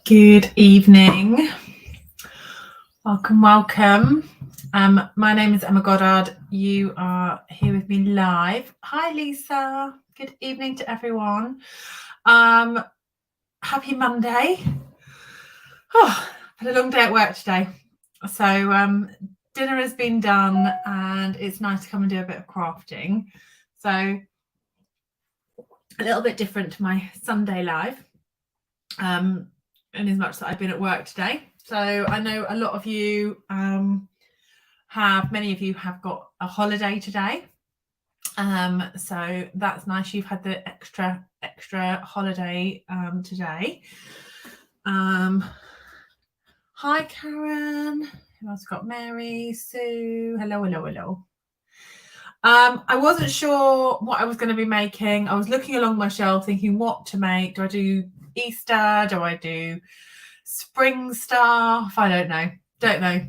Good evening. Welcome. My name is Emma Goddard. You are here with me live. Hi, Lisa. Good evening to everyone. Happy Monday. Had a long day at work today. So dinner has been done and it's nice to come and do a bit of crafting. So a little bit different to my Sunday live. In as much that I've been at work today. So I know a lot of you many of you have got a holiday today. So that's nice. You've had the extra holiday today. Hi, Karen. Who else got? Mary, Sue. Hello. I wasn't sure what I was going to be making. I was looking along my shelf thinking what to make. Do I do Easter? Do I do spring stuff? I don't know.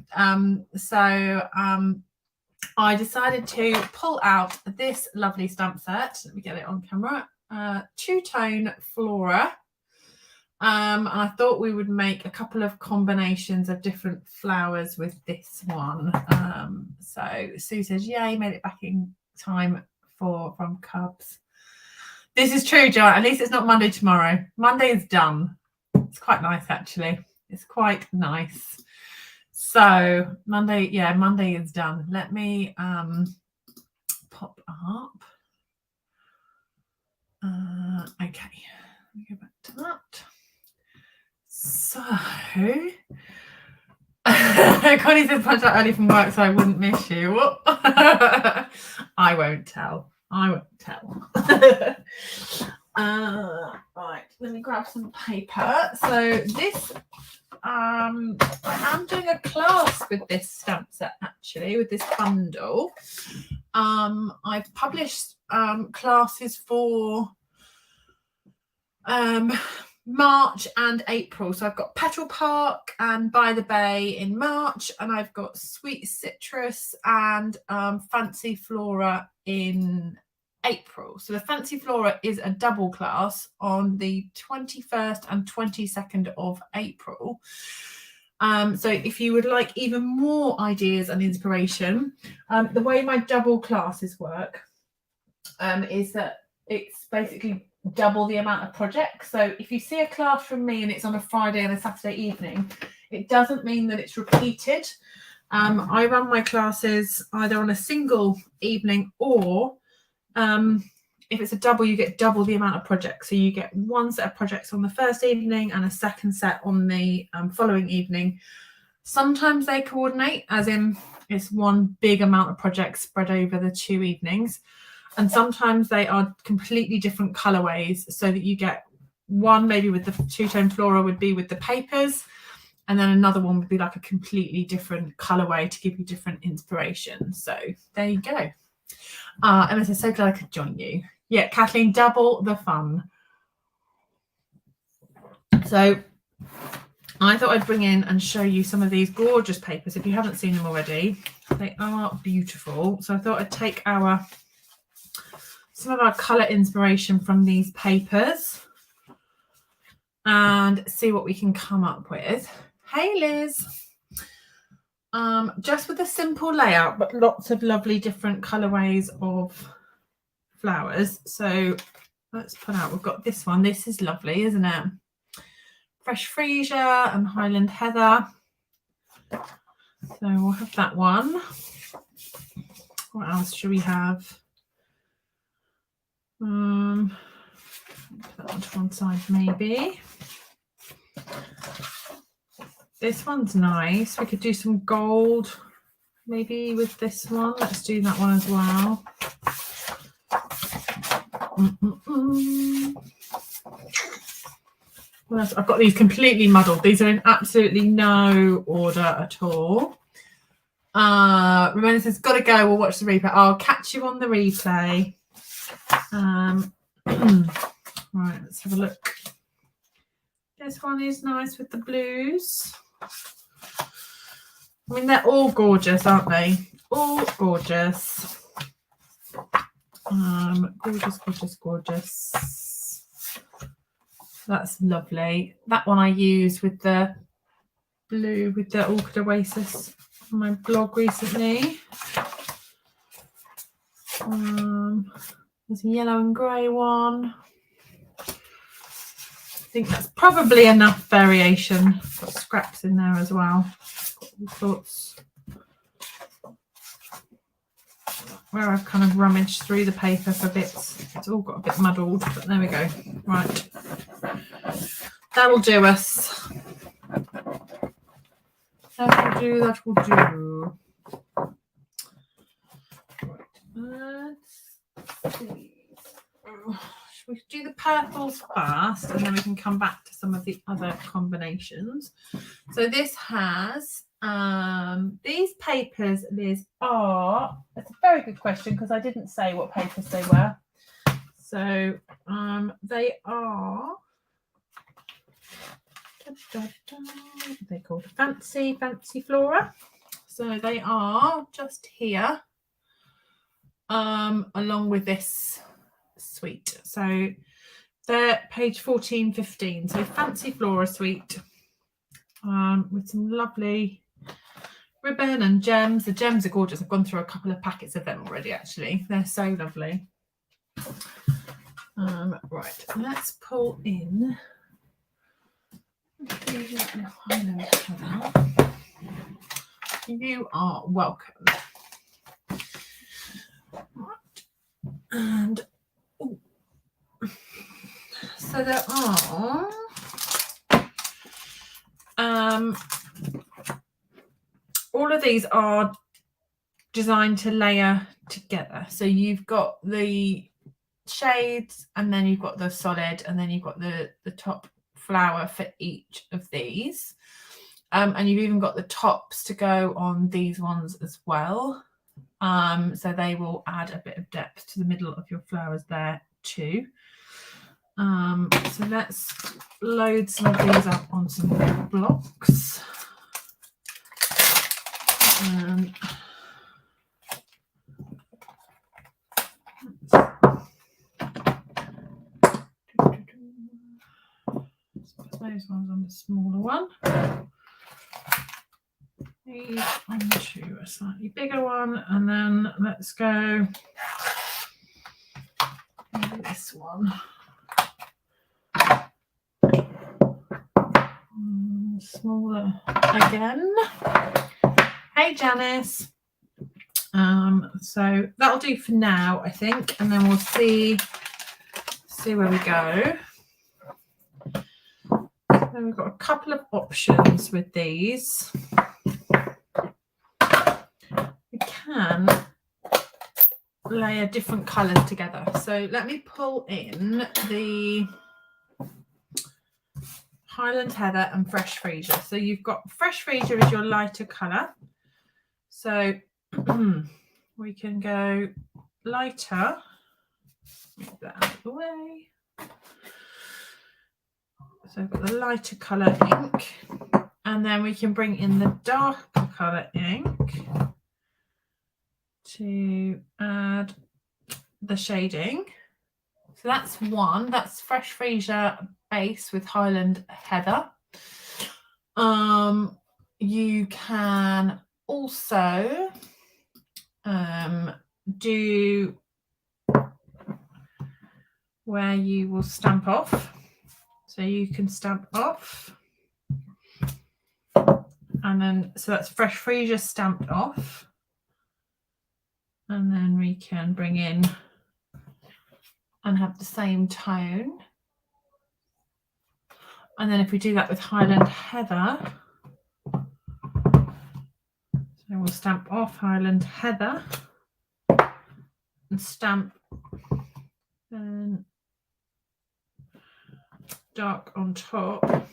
So I decided to pull out this lovely stamp set. Let me get it on camera. Two-tone Flora. And I thought we would make a couple of combinations of different flowers with this one. So Sue says, yay, made it back in time from Cubs. This is true, John. At least it's not Monday tomorrow. Monday is done. It's quite nice, actually. It's quite nice. So Monday is done. Let me pop up. Okay, let me go back to that. So Connie says punch out early from work so I wouldn't miss you. I won't tell. Right, let me grab some paper. So this I am doing a class with this stamp set, actually, with this bundle. I've published classes for March and April. So I've got Petal Park and By the Bay in March, and I've got Sweet Citrus and Fancy Flora in April. So the Fancy Flora is a double class on the 21st and 22nd of April. So if you would like even more ideas and inspiration, the way my double classes work is that it's basically double the amount of projects. So if you see a class from me and it's on a Friday and a Saturday evening, it doesn't mean that it's repeated. I run my classes either on a single evening or if it's a double, you get double the amount of projects. So you get one set of projects on the first evening and a second set on the following evening. Sometimes they coordinate, as in it's one big amount of projects spread over the 2 evenings. And sometimes they are completely different colorways, so that you get one maybe with the two-tone Flora would be with the papers, and then another one would be like a completely different colorway to give you different inspiration. So there you go. Emma says, so glad I could join you. Yeah, Kathleen, double the fun. So I thought I'd bring in and show you some of these gorgeous papers. If you haven't seen them already, they are beautiful. So I thought I'd take some of our colour inspiration from these papers and see what we can come up with. Hey, Liz. Just with a simple layout, but lots of lovely different colourways of flowers. So let's put out, we've got this one. This is lovely, isn't it? Fresh Freesia and Highland Heather. So we'll have that one. What else should we have? Put that one to one side, maybe. This one's nice. We could do some gold maybe with this one. Let's do that one as well. What else? I've got these completely muddled. These are in absolutely no order at all. Ramona says, gotta go, we'll watch the replay. I'll catch you on the replay. Right, let's have a look. This one is nice with the blues. I mean, they're all gorgeous, aren't they? All gorgeous. Gorgeous. That's lovely. That one I used with the blue, with the Orchid Oasis on my blog recently. There's a yellow and grey one. I think that's probably enough variation. Got scraps in there as well. Got all sorts. Where I've kind of rummaged through the paper for bits. It's all got a bit muddled, but there we go. Right. That'll do us. That will do. Right. Let's see. Should we do the purples first, and then we can come back to some of the other combinations. So this has these papers, Liz, are, it's a very good question because I didn't say what papers they were. So they are, they're called Fancy Flora. So they are just here, along with this suite. So they're page 14, 15. So Fancy Flora suite, with some lovely ribbon and gems. The gems are gorgeous. I've gone through a couple of packets of them already, actually. They're so lovely. Right, let's pull in. You are welcome. Right. And so there are all of these are designed to layer together. So you've got the shades, and then you've got the solid, and then you've got the top flower for each of these. And you've even got the tops to go on these ones as well. So they will add a bit of depth to the middle of your flowers there too. So let's load some of these up on some blocks. Those ones on the smaller one. These onto a slightly bigger one, and then let's go this one. Smaller again. Hey Janice. So that'll do for now, I think, and then we'll see where we go. So we've got a couple of options with these. We can layer different colours together. So let me pull in the Highland Heather and Fresh Freesia. So you've got Fresh Freesia as your lighter colour. So we can go lighter. Move that out of the way. So I've got the lighter colour ink, and then we can bring in the darker colour ink to add the shading. So that's one. That's Fresh Freesia base with Highland Heather. You can also do where you will stamp off. So you can stamp off, and then so that's Fresh Freesia stamped off, and then we can bring in and have the same tone. And then if we do that with Highland Heather, so we'll stamp off Highland Heather and stamp then dark on top.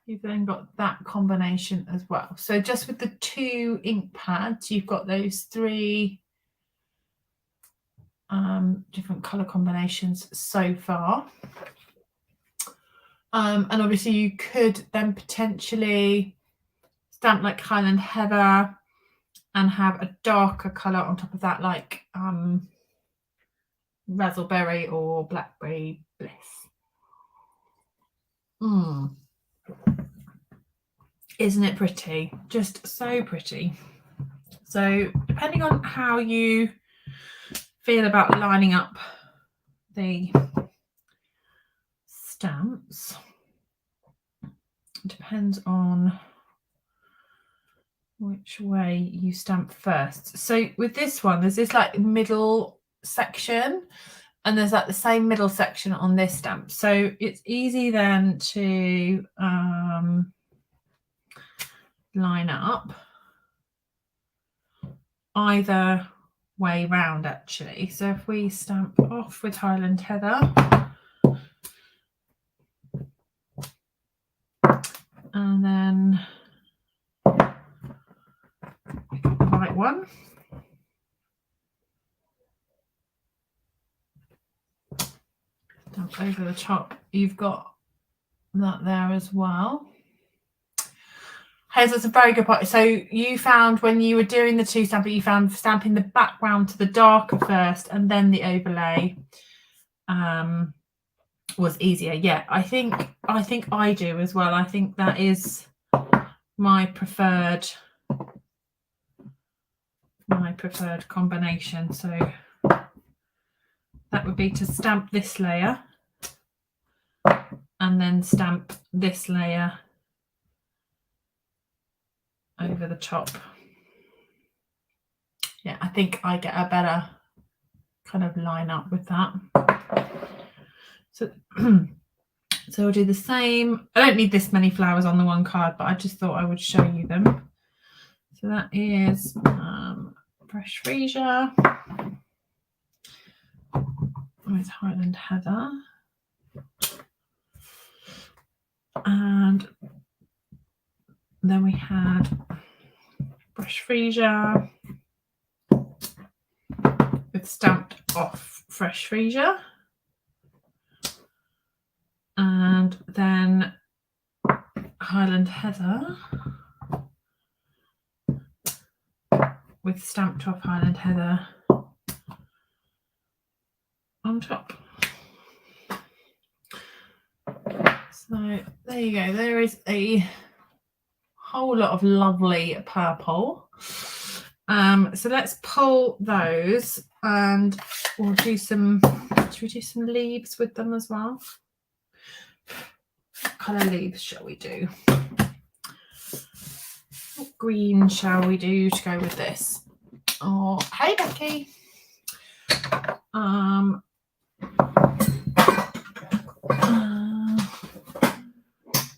You've then got that combination as well. So just with the two ink pads, you've got those three different colour combinations so far. And obviously you could then potentially stamp like Highland Heather and have a darker colour on top of that, like Razzleberry or Blackberry Bliss. Isn't it pretty? Just so pretty. So depending on how you feel about lining up the stamps, depends on which way you stamp first. So with this one, there's this like middle section, and there's like the same middle section on this stamp. So it's easy then to line up either way round actually. So if we stamp off with Highland Heather, and then pick up the right one, stamp over the top, you've got that there as well. Hazel's a very good part. So you found when you were doing the two stamping, you found stamping the background to the darker first and then the overlay was easier. Yeah, I think I do as well. I think that is my preferred combination. So that would be to stamp this layer and then stamp this layer over the top. Yeah, I think I get a better kind of line up with that. So we'll do the same. I don't need this many flowers on the one card, but I just thought I would show you them. So that is Fresh Freesia with Highland Heather. And then we had Fresh Freesia with stamped off Fresh Freesia. And then Highland Heather with stamped off Highland Heather on top. So there you go. There is a whole lot of lovely purple. So let's pull those and we'll do some, should we do some leaves with them as well? What colour leaves shall we do? What green shall we do to go with this? Oh, hey Becky. I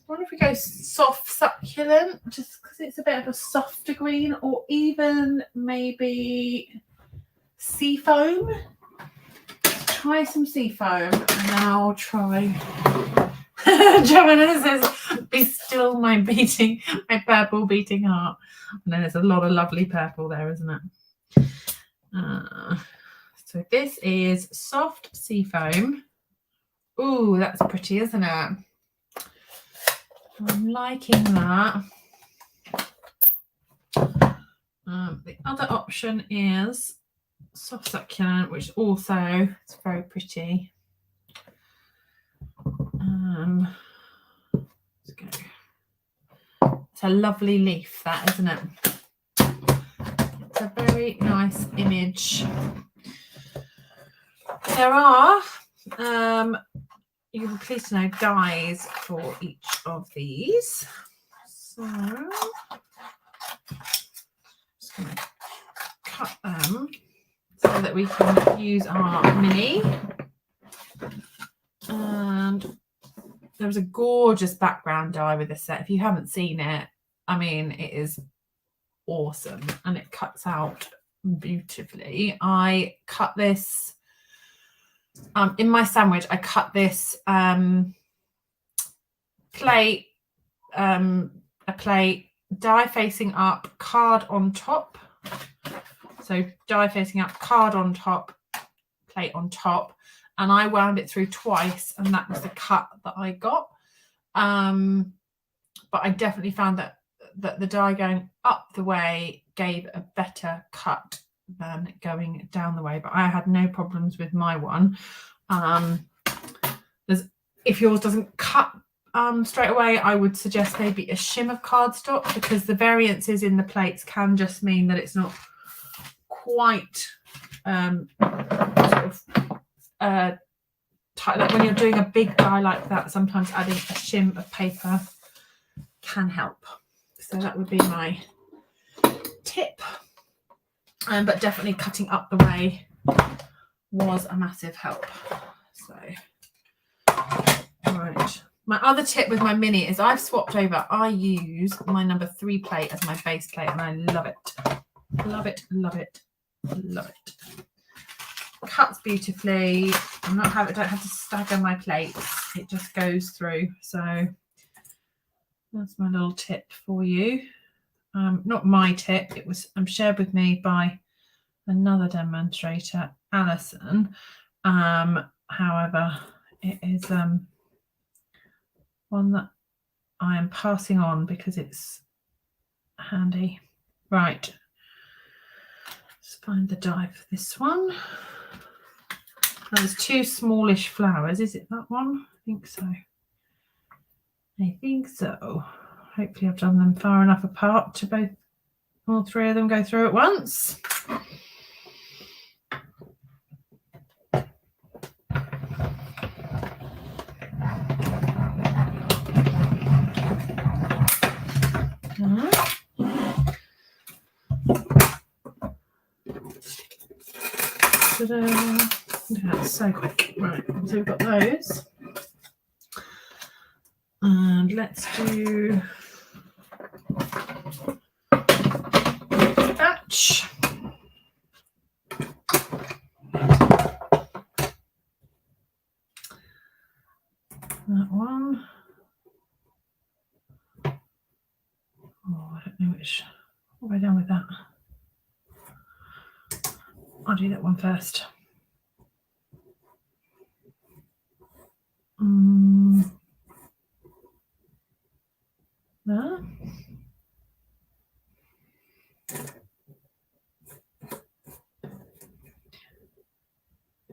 wonder if we go soft succulent, just because it's a bit of a softer green, or even maybe seafoam. Try some seafoam, and then I'll try. Joanna says, "Be still, my purple beating heart." And then there's a lot of lovely purple there, isn't it? So this is soft seafoam. Ooh, that's pretty, isn't it? I'm liking that. The other option is soft succulent, which also is very pretty. Let's go. It's a lovely leaf, that, isn't it? It's a very nice image. There are, you'll be pleased to know, dies for each of these. So I'm just going to cut them so that we can use our mini. And there was a gorgeous background die with this set. If you haven't seen it, I mean, it is awesome and it cuts out beautifully. I cut this in my sandwich. I cut this plate, a plate, die facing up, card on top. So die facing up, card on top, plate on top. And I wound it through twice, and that was the cut that I got. But I definitely found that the die going up the way gave a better cut than going down the way. But I had no problems with my one. If yours doesn't cut straight away, I would suggest maybe a shim of cardstock, because the variances in the plates can just mean that it's not quite sort of tight. Like when you're doing a big die like that, sometimes adding a shim of paper can help. So that would be my tip. But definitely cutting up the way was a massive help. So, right. My other tip with my mini is I've swapped over. I use my number 3 plate as my base plate, and I love it. Love it, love it, love it. Cuts beautifully. I don't have to stagger my plates. It just goes through. So that's my little tip for you. Not my tip. It was shared with me by another demonstrator, Alison. However, it is one that I am passing on because it's handy. Right. Let's find the die for this one. Now, there's 2 smallish flowers. Is it that one? I think so. I think so. Hopefully I've done them far enough apart to all 3 of them go through at once. That's so quick. Right, so we've got those. And let's do batch. That one. Oh, I don't know which. What have I done with that? I'll do that one first. There.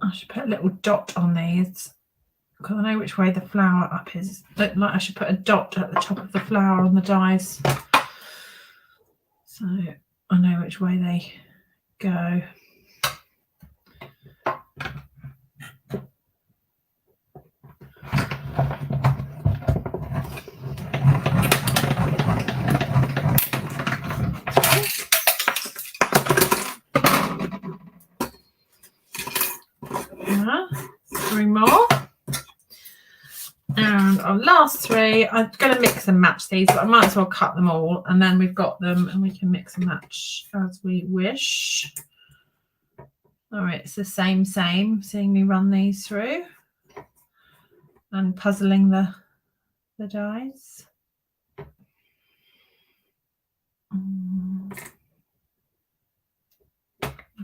I should put a little dot on these because I know which way the flower up is. Like I should put a dot at the top of the flower on the dies, so I know which way they go. Yeah, 3 more. And our last 3, I'm going to mix and match these, but I might as well cut them all, and then we've got them and we can mix and match as we wish. All right, it's the same, seeing me run these through and puzzling the dies.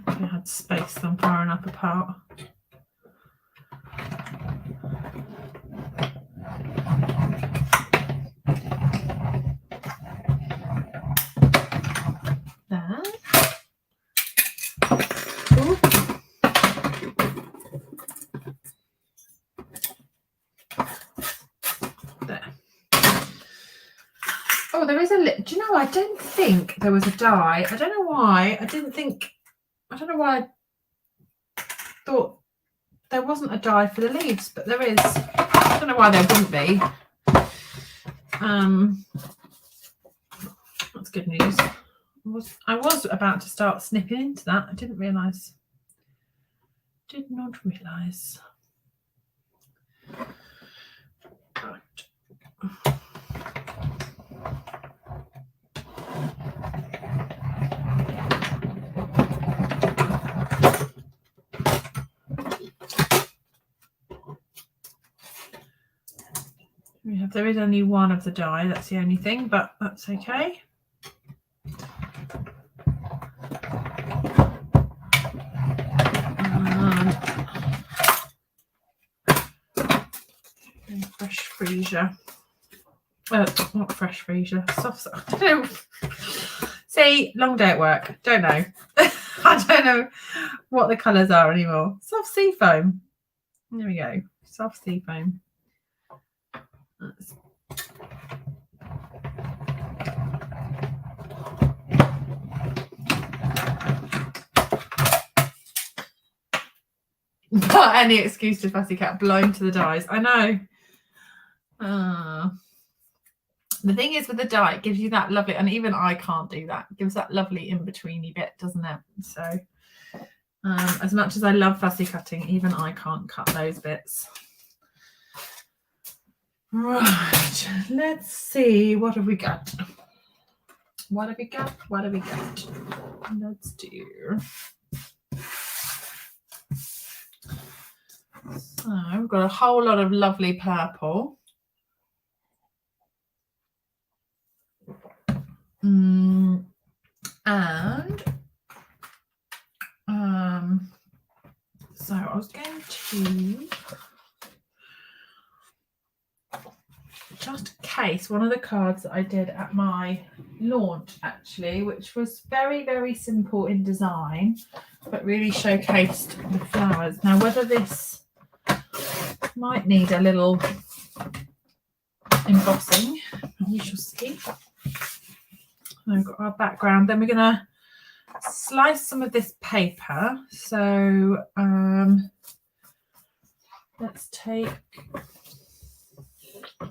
I had spaced them far enough apart. There. Ooh. There. Oh, there is a do you know, I don't think there was a die. I don't know why. I don't know why I thought there wasn't a die for the leaves, but there is. I don't know why there wouldn't be. That's good news. I was about to start snipping into that. I didn't realise. Did not realise. Right. There is only one of the die, that's the only thing, but that's okay. And fresh freezer. Not fresh freezer, soft. I don't know. See, long day at work. Don't know. I don't know what the colours are anymore. Soft sea foam. There we go. Soft sea foam. That's But any excuse to fussy cat, blown to the dyes. I know. The thing is with the dye, it gives you that lovely, and even I can't do that. It gives that lovely in-betweeny bit, doesn't it? So as much as I love fussy cutting, even I can't cut those bits. Right, let's see. What have we got? What have we got? What have we got? Let's do. So we've got a whole lot of lovely purple. And so I was going to just case one of the cards that I did at my launch, actually, which was very, very simple in design, but really showcased the flowers. Now, whether this might need a little embossing, we shall see. I've got our background. Then we're going to slice some of this paper. So let's take, I'll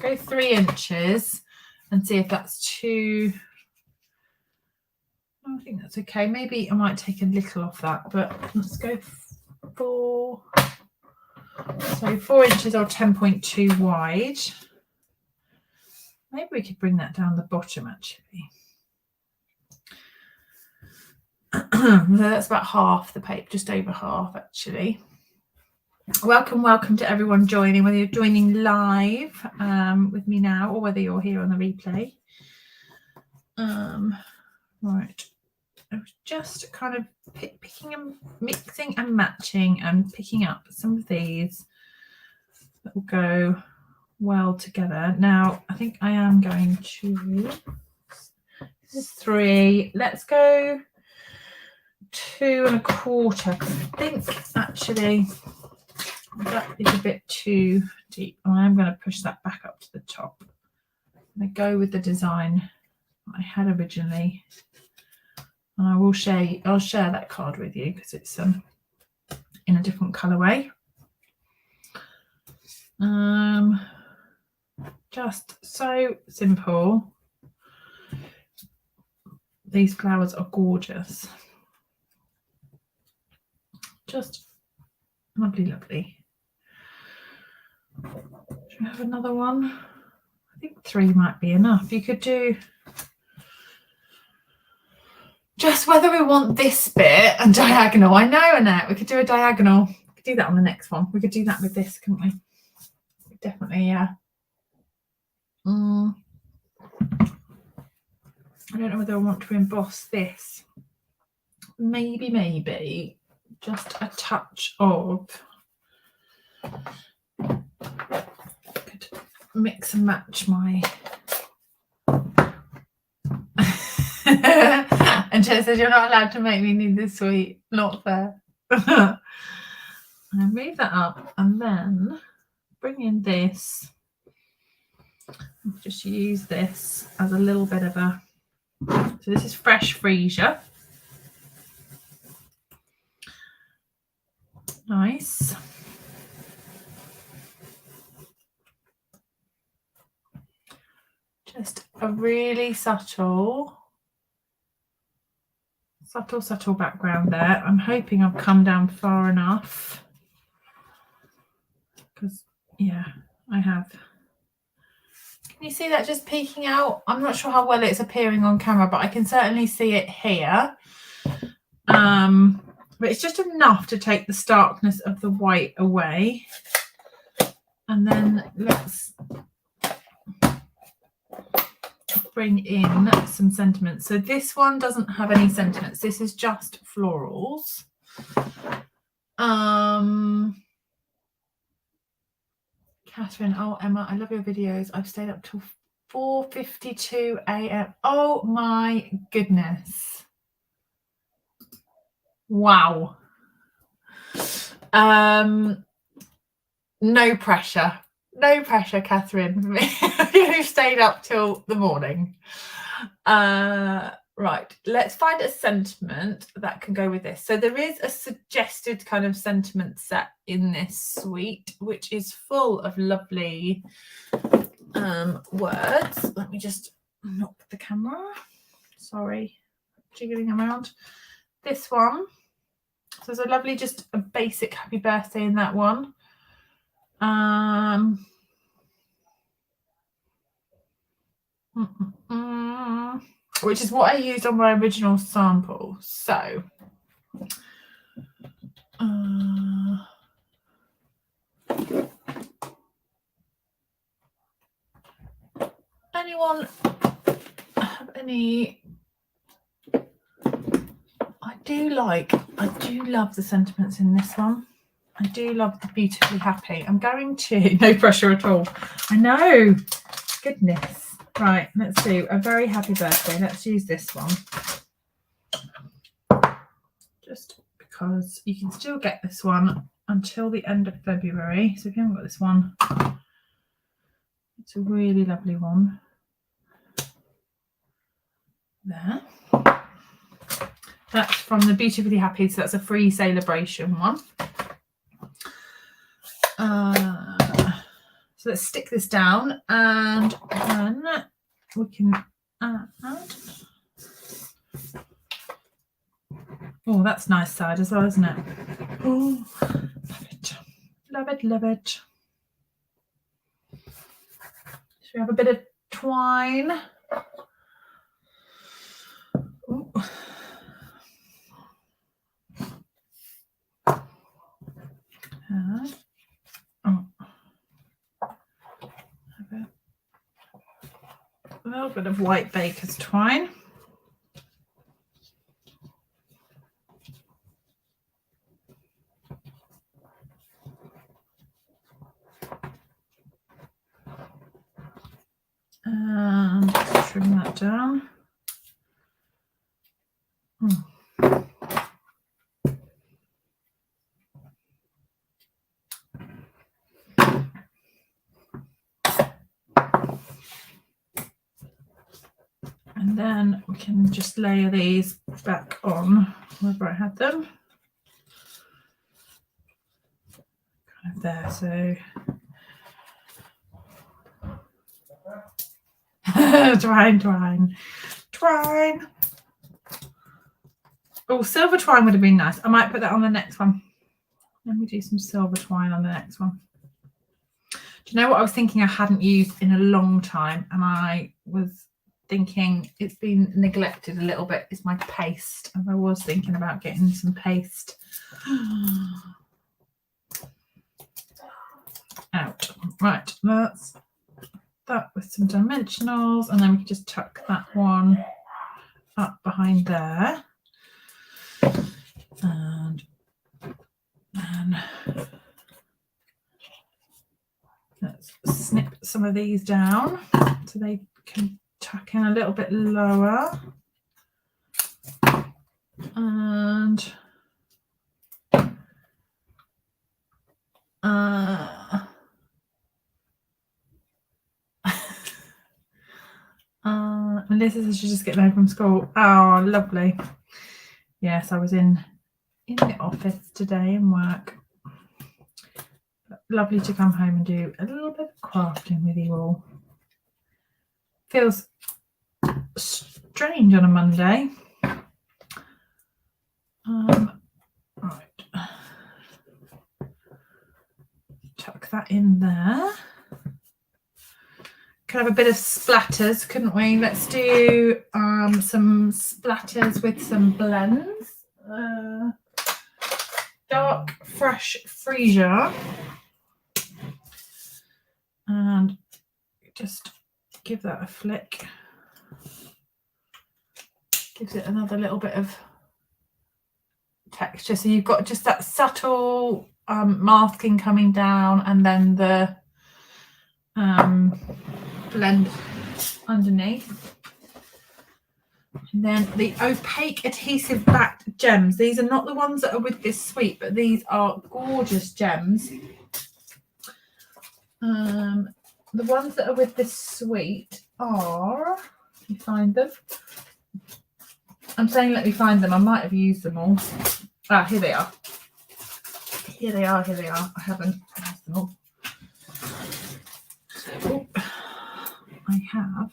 go 3 inches and see if that's too. I think that's okay. Maybe I might take a little off that, but let's go 4. So 4 inches or 10.2 wide. Maybe we could bring that down the bottom, actually. So that's about half the paper, just over half, actually. Welcome to everyone joining, whether you're joining live with me now or whether you're here on the replay. Right. I was just kind of picking and mixing and matching and picking up some of these that will go well together. Now, I think I am going to, this is 3. Let's go 2 1/4. I think actually that is a bit too deep. I'm going to push that back up to the top. I'm going to go with the design I had originally. And I'll share that card with you because it's in a different colourway. Just so simple. These flowers are gorgeous. Just lovely, lovely. Do we have another one? I think 3 might be enough. You could do just whether we want this bit and diagonal. I know, Annette, we could do a diagonal. We could do that on the next one. We could do that with this, couldn't we? Definitely, yeah. I don't know whether I want to emboss this. Maybe just a touch of. Could mix and match my. And Jen says you're not allowed to make me need this sweet. Not fair. I move that up and then bring in this. Just use this as a little bit of a. So this is fresh freesia. Nice. Just a really subtle background there. I'm hoping I've come down far enough because, yeah, I have. Can you see that just peeking out? I'm not sure how well it's appearing on camera, but I can certainly see it here. But it's just enough to take the starkness of the white away. And then let's bring in some sentiments. So this one doesn't have any sentiments. This is just florals. Catherine, oh Emma, I love your videos. I've stayed up till 4:52 a.m. Oh my goodness. Wow. No pressure. No pressure, Catherine. You've stayed up till the morning. Right, let's find a sentiment that can go with this. So there is a suggested kind of sentiment set in this suite, which is full of lovely words. Let me just knock the camera. Sorry, jiggling around. This one. So there's a lovely, just a basic happy birthday in that one. Which is what I used on my original sample. So anyone have any? I do love the sentiments in this one. I do love the beautifully happy. I'm going to, no pressure at all. I know, goodness. Right, let's do a very happy birthday. Let's use this one. Just because you can still get this one until the end of February. So if you haven't got this one, it's a really lovely one. There. That's from the Beautifully Happy, so that's a free celebration one. So let's stick this down and then we can add. Oh, that's nice side as well, isn't it? Oh, love it. Love it, love it. Should we have a bit of twine? Ooh. A little bit of white baker's twine. And trim that down. And then we can just layer these back on wherever I had them. Kind of there, so. twine. Oh, silver twine would have been nice. I might put that on the next one. Let me do some silver twine on the next one. Do you know what I was thinking I hadn't used in a long time, and I was thinking it's been neglected a little bit, is my paste. And I was thinking about getting some paste out. Right, that's that with some dimensionals, and then we can just tuck that one up behind there. And then let's snip some of these down so they can tuck in a little bit lower. And Melissa says she's just getting home from school. Oh, lovely. Yes, I was in the office today and work. Lovely to come home and do a little bit of crafting with you all. Feels strange on a Monday. Right. Tuck that in there. Could have a bit of splatters, couldn't we? Let's do some splatters with some blends. Dark fresh freesia. And just give that a flick. Gives it another little bit of texture. So you've got just that subtle masking coming down, and then the blend underneath. And then the opaque adhesive backed gems. These are not the ones that are with this suite, but these are gorgeous gems. The ones that are with this suite are, if you find them, I'm saying let me find them. I might have used them all. Ah, here they are. Here they are. I haven't used them all. So, I have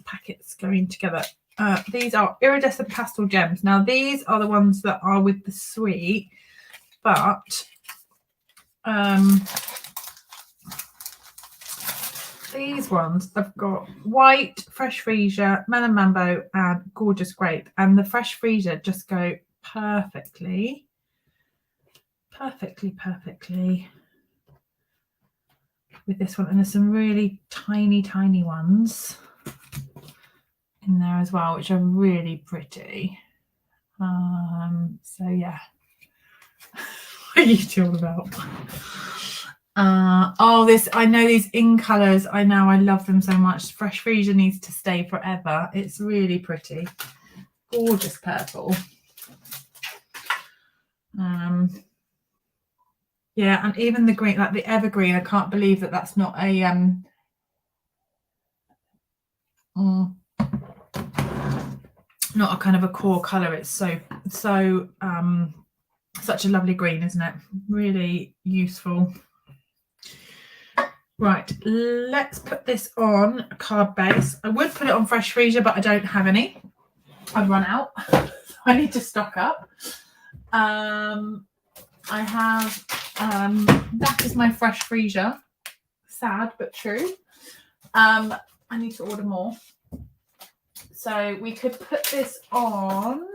packets going together. These are iridescent pastel gems. Now these are the ones that are with the sweet, but these ones I've got white, fresh freesia, melon mambo, and gorgeous grape. And the fresh freesia just go perfectly with this one. And there's some really tiny ones in there as well, which are really pretty. So yeah. What are you two all about? I know these in colours. I know, I love them so much. Fresh freesia needs to stay forever. It's really pretty. Gorgeous purple. Yeah, and even the green, like the evergreen, I can't believe that that's not a not a kind of a core colour. It's so such a lovely green, isn't it? Really useful. Right, let's put this on a card base. I would put it on fresh freesia, but I don't have any. I've run out. I need to stock up. I have that is my fresh freesia. Sad but true. I need to order more. So we could put this on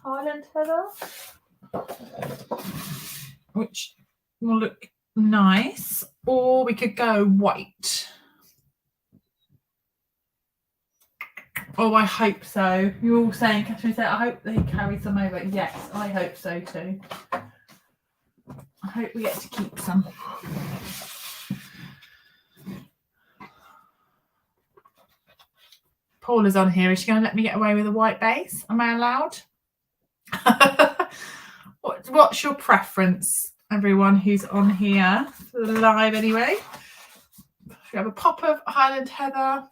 Highland Heather, which will look nice, or we could go white. Oh, I hope so. You're all saying, Catherine said, I hope they carry some over. Yes, I hope so too. I hope we get to keep some. Paula's on here. Is she going to let me get away with a white base? Am I allowed? What's your preference, everyone who's on here live anyway? We have a pop of Highland Heather,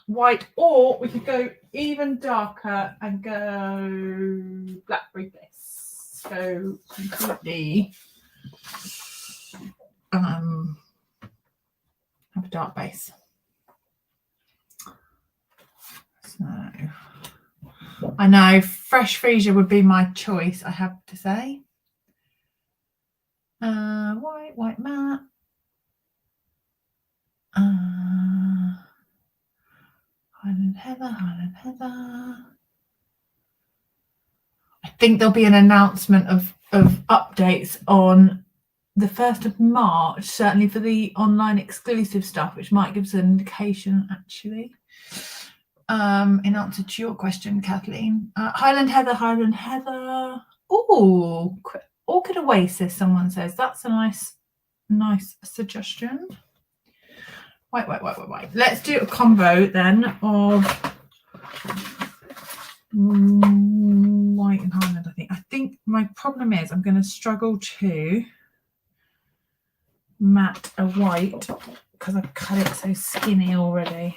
white, or we could go even darker and go blackberry bliss. So completely have a dark base. So I know fresh freesia would be my choice, I have to say. White matte. Highland Heather. I think there'll be an announcement of updates on the 1st of March, certainly for the online exclusive stuff, which might give us an indication actually. In answer to your question, Kathleen. Highland Heather. Oh, Orchid Oasis, someone says. That's a nice suggestion. White. Let's do a combo then of white and Highland, I think my problem is I'm going to struggle to matte a white because I've cut it so skinny already.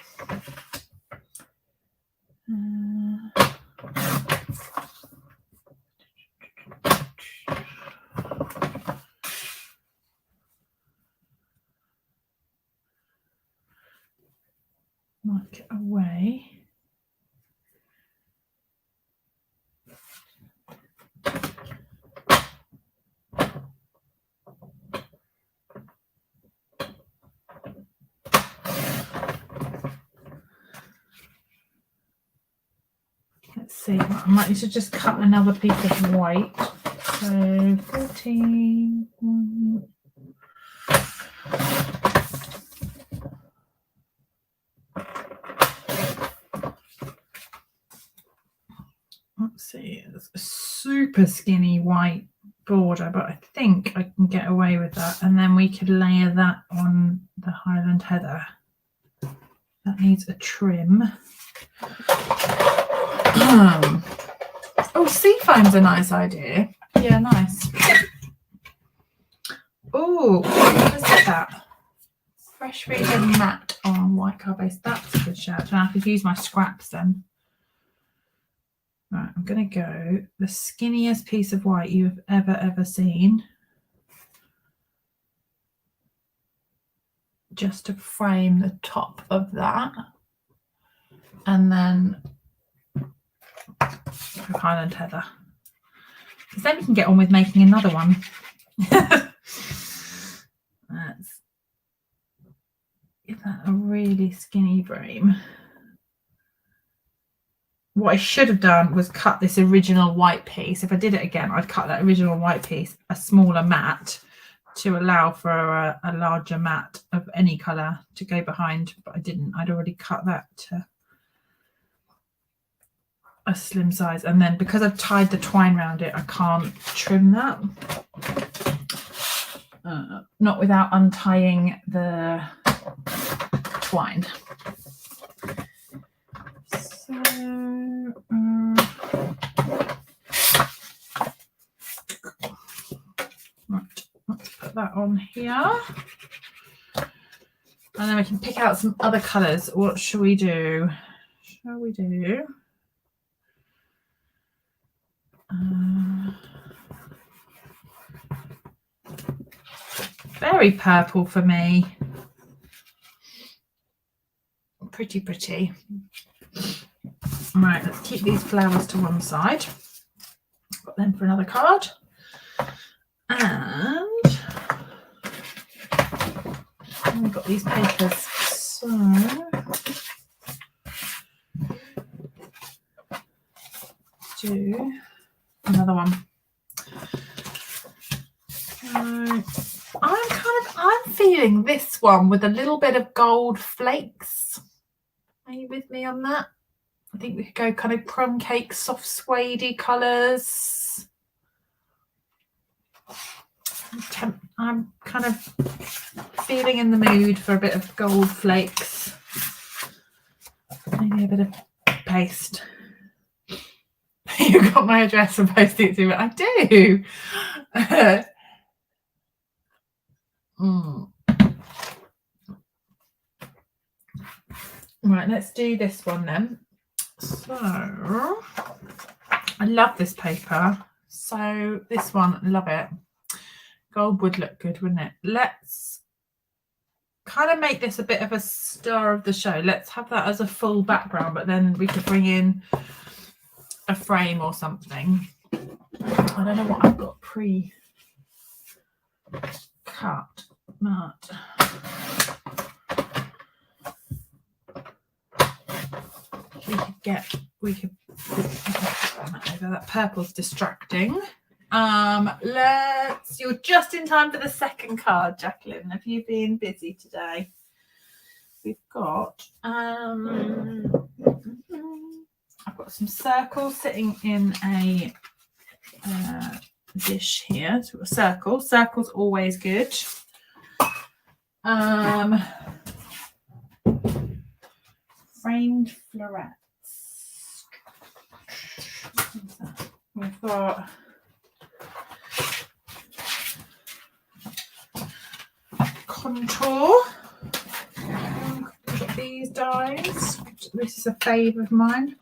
Mark it away. Let's see, I might need to just cut another piece of white. So 14. Let's see, it's a super skinny white border, but I think I can get away with that. And then we could layer that on the Highland Heather. That needs a trim. Oh, seafoam's a nice idea. Yeah, nice. Oh, let's get that. Fresh freesia matte on white card base. That's a good shout. And I could use my scraps then. Right, I'm going to go the skinniest piece of white you've ever seen, just to frame the top of that, and then Highland Heather, because then we can get on with making another one. Let's give that a really skinny frame. What I should have done was cut this original white piece. If I did it again, I'd cut that original white piece a smaller mat to allow for a larger mat of any colour to go behind, but I didn't. I'd already cut that to a slim size, and then because I've tied the twine around it, I can't trim that. Not without untying the twine. So right, let's put that on here, and then we can pick out some other colours. What shall we do? Shall we do? Very purple for me. Pretty. Right, let's keep these flowers to one side. Got them for another card. And we've got these papers. So do another one. I'm feeling this one with a little bit of gold flakes. Are you with me on that? I think we could go kind of plum cake, soft suede colours. I'm kind of feeling in the mood for a bit of gold flakes. Maybe a bit of paste. You got my address for posting it to me. I do. Right, let's do this one then. So I love this paper. So this one, love it. Gold would look good, wouldn't it? Let's kind of make this a bit of a star of the show. Let's have that as a full background, but then we could bring in a frame or something. I don't know what I've got pre-cut, but we could put that over. That purple's distracting. You're just in time for the second card, Jacqueline. Have you been busy today? We've got I've got some circles sitting in a dish here. So we've got circles always good. Framed florets. We've got contour. Got these dies. This is a favourite of mine.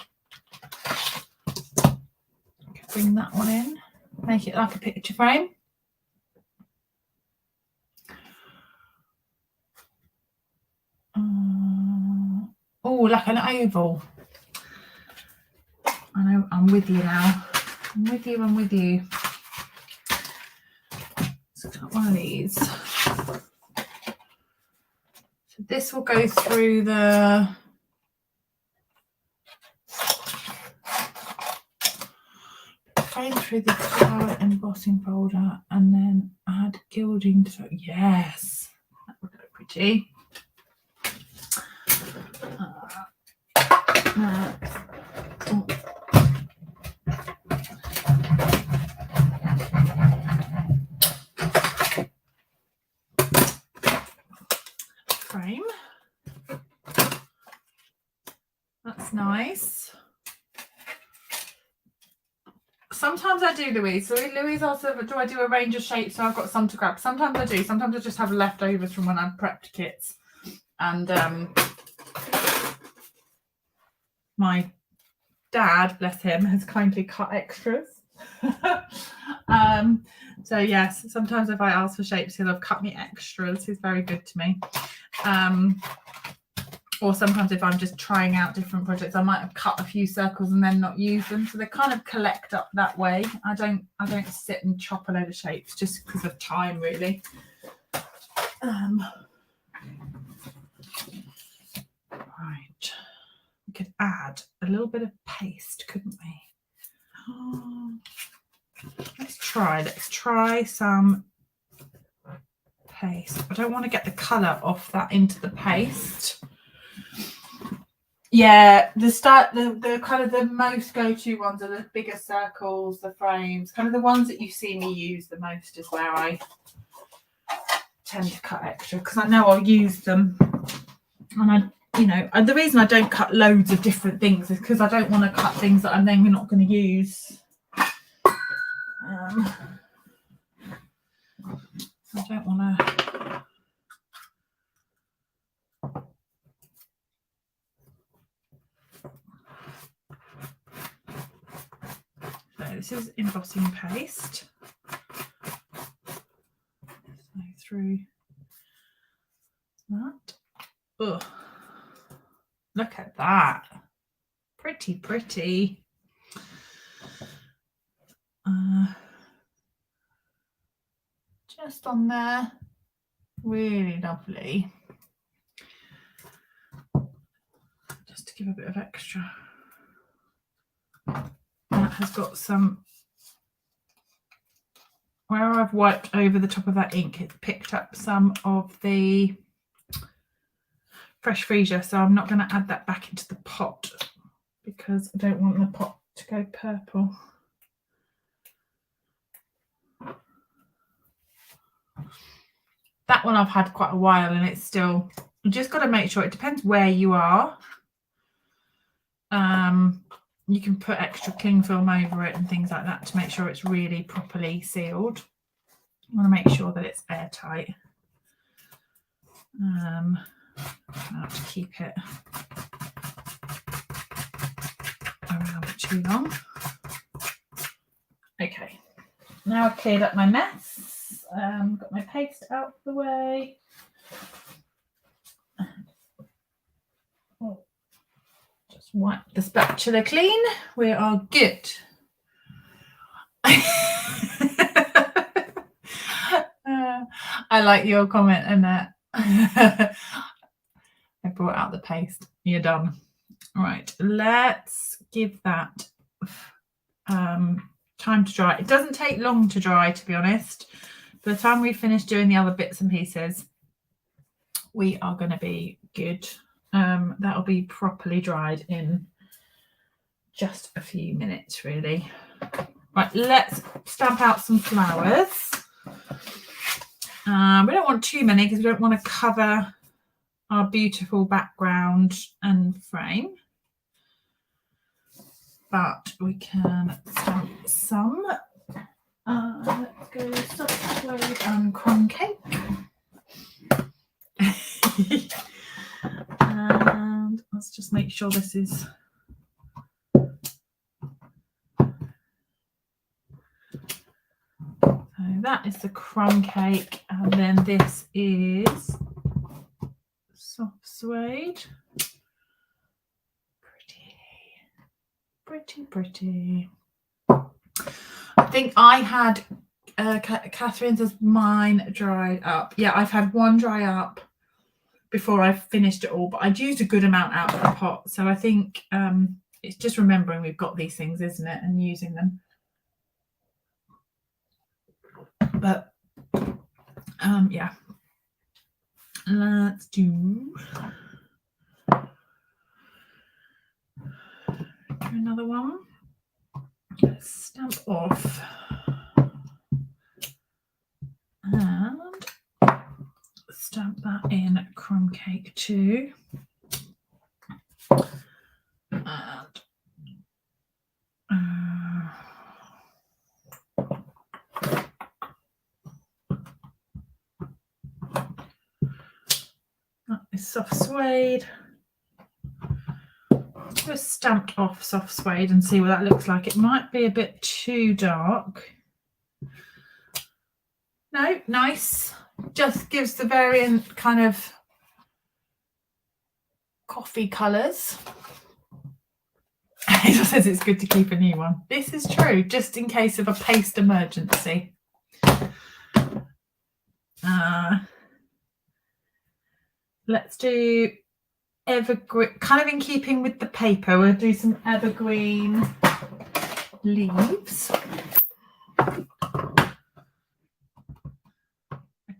Bring that one in. Make it like a picture frame. Oh, like an oval. I know, I'm with you now. I'm with you. Let's cut one of these. So this will go through the cloud embossing folder and then add gilding to yes, that would look pretty. Frame. That's nice. Sometimes I do, Louise. So Louise also, do I do a range of shapes? So I've got some to grab. Sometimes I do. Sometimes I just have leftovers from when I've prepped kits. And my dad, bless him, has kindly cut extras. So yes, sometimes if I ask for shapes, he'll have cut me extras. He's very good to me. Or sometimes if I'm just trying out different projects, I might have cut a few circles and then not use them. So they kind of collect up that way. I don't sit and chop a load of shapes just because of time, really. Right. We could add a little bit of paste, couldn't we? Oh, let's try some paste. I don't want to get the colour off that into the paste. Yeah, the kind of the most go-to ones are the bigger circles, the frames, kind of the ones that you see me use the most is where I tend to cut extra because I know I'll use them. And and the reason I don't cut loads of different things is because I don't want to cut things that I'm then not going to use. I don't want to. So this is embossing paste. So through that. Ugh. Look at that. Pretty. Just on there. Really lovely. Just to give a bit of extra. That has got some, where I've wiped over the top of that ink, it's picked up some of the fresh freesia, so I'm not going to add that back into the pot because I don't want the pot to go purple. That one I've had quite a while and it's still, you just got to make sure, it depends where you are. You can put extra cling film over it and things like that to make sure it's really properly sealed. You want to make sure that it's airtight. Not to keep it around too long. Okay, now I've cleared up my mess. Got my paste out of the way. Just wipe the spatula clean. We are good. I like your comment, Annette. I brought out the paste. You're done. Right, let's give that time to dry. It doesn't take long to dry, to be honest. By the time we finish doing the other bits and pieces, we are going to be good. That'll be properly dried in just a few minutes, really. Right, let's stamp out some flowers. We don't want too many because we don't want to cover our beautiful background and frame. But we can stamp some. Let's go soft load and crumb cake. And let's just make sure this is that is the crumb cake, and then this is soft suede. Pretty. I think I had Catherine's as mine dried up. Yeah, I've had one dry up before I finished it all, but I'd used a good amount out of the pot. So I think it's just remembering we've got these things, isn't it, and using them. But yeah, let's do another one. Let's stamp off and stamp that in crumb cake too. And that is soft suede. do a stamped off soft suede and see what that looks like. It might be a bit too dark. No, nice. Just gives the variant kind of coffee colours. Hazel says it's good to keep a new one. This is true, just in case of a paste emergency. Let's do evergreen, kind of in keeping with the paper. We'll do some evergreen leaves. I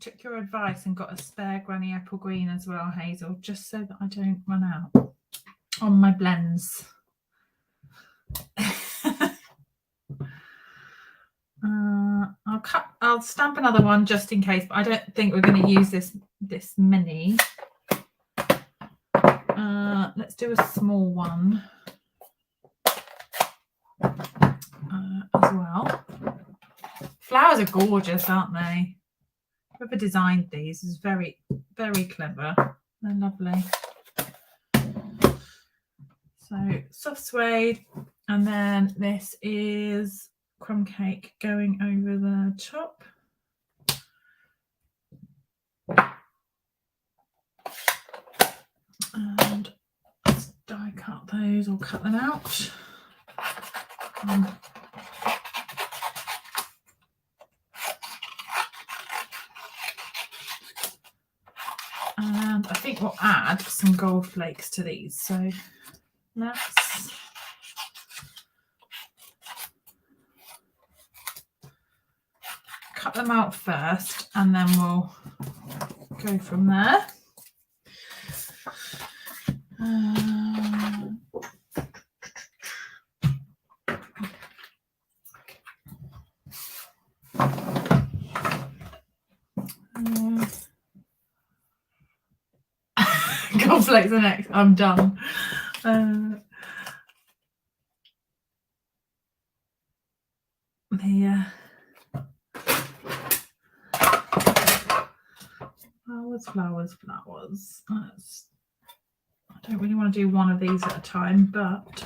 took your advice and got a spare Granny Apple Green as well, Hazel, just so that I don't run out on my blends. I'll stamp another one just in case, but I don't think we're going to use this many. Let's do a small one as well. Flowers are gorgeous, aren't they? Whoever designed these is very, very clever. They're lovely. So soft suede, and then this is crumb cake going over the top. And let's die cut those or cut them out. And I think we'll add some gold flakes to these. So let's cut them out first and then we'll go from there. Gold flakes are next. I'm done. Flowers. I don't really want to do one of these at a time, but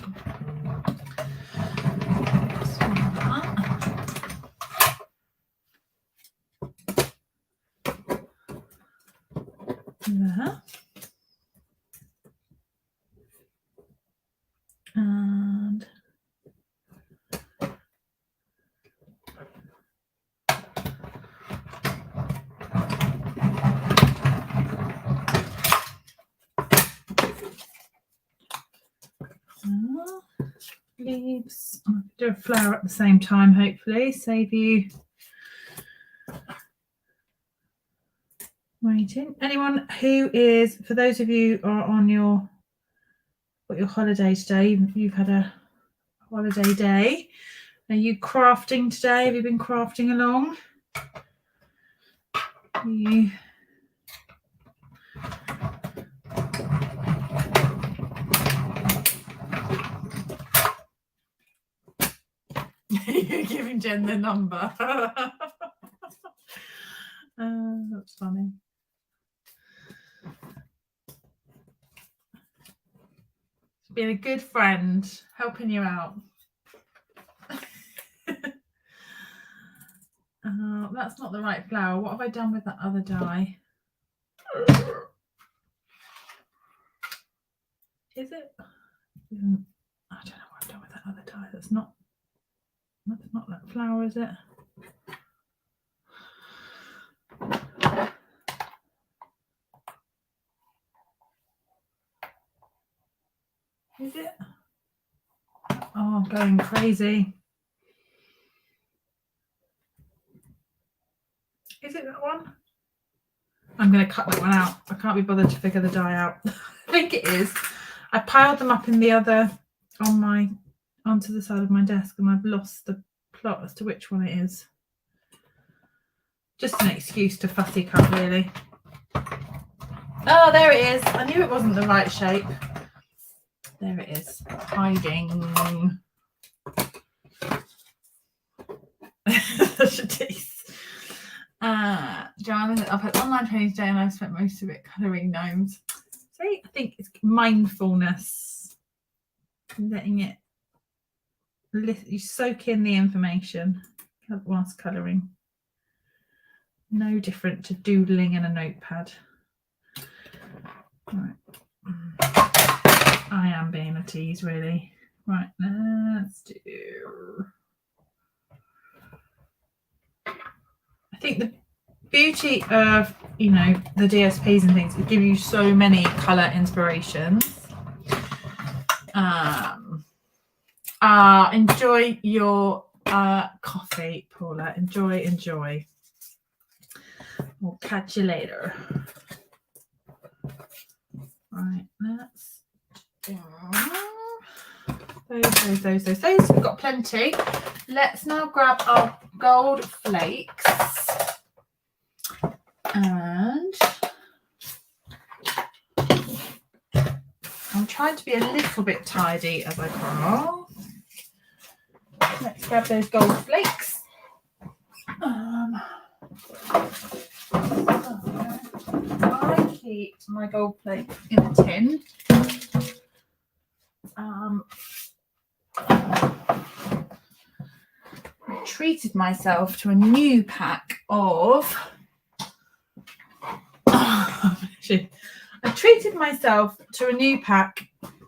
there. And leaves. I'll do a flower at the same time, hopefully, save you waiting. Anyone who is, for those of you who are on your holiday today, you've had a holiday day. Are you crafting today? Have you been crafting along? You're giving Jen the number. That's funny. Being a good friend, helping you out. That's not the right flower. What have I done with that other dye? Is it? I don't know what I've done with that other dye. That's not that flower, is it? Is it? Oh, I'm going crazy. Is it that one? I'm going to cut that one out. I can't be bothered to figure the dye out. I think it is. I piled them up in the other onto the side of my desk, and I've lost the plot as to which one it is. Just an excuse to fussy cut, really. Oh, there it is. I knew it wasn't the right shape. There it is, hiding. Such a tease. Joanna, I've had online training today and I've spent most of it colouring gnomes. See, I think it's mindfulness. letting it you soak in the information whilst colouring. No different to doodling in a notepad. Right. I am being a tease, really. Right, let's do. I think the beauty of, you know, the DSPs and things, it give you so many colour inspirations. Enjoy your coffee, Paula. Enjoy. We'll catch you later. Right, let's do those. We've got plenty. Let's now grab our gold flakes and I'm trying to be a little bit tidy as I go. Let's grab those gold flakes. I keep my gold flake in a tin. I treated myself to a new pack of.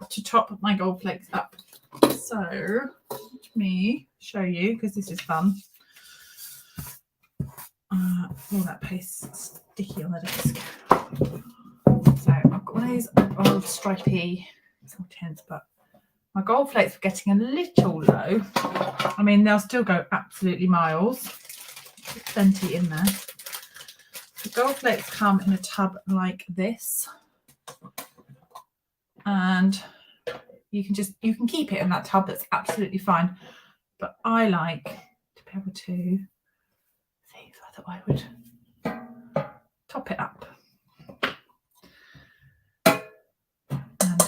To top my gold flakes up. So let me show you, because this is fun. All that paste sticky on the desk. So I've got one of these old stripy tins, but my gold flakes are getting a little low. I mean, they'll still go absolutely miles. There's plenty in there. The gold flakes come in a tub like this, and you can keep it in that tub. That's absolutely fine. But I like to be able to see. So I thought I would top it up and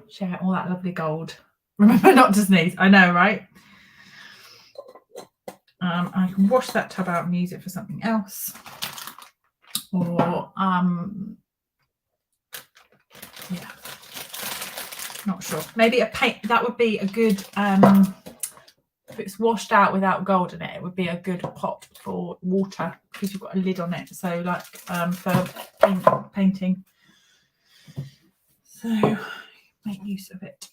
share all that lovely gold. Remember not to sneeze. I know, right? I can wash that tub out and use it for something else, or yeah, not sure. Maybe a paint. That would be a good. If it's washed out without gold in it, it would be a good pot for water, because you've got a lid on it. So like for painting. So make use of it.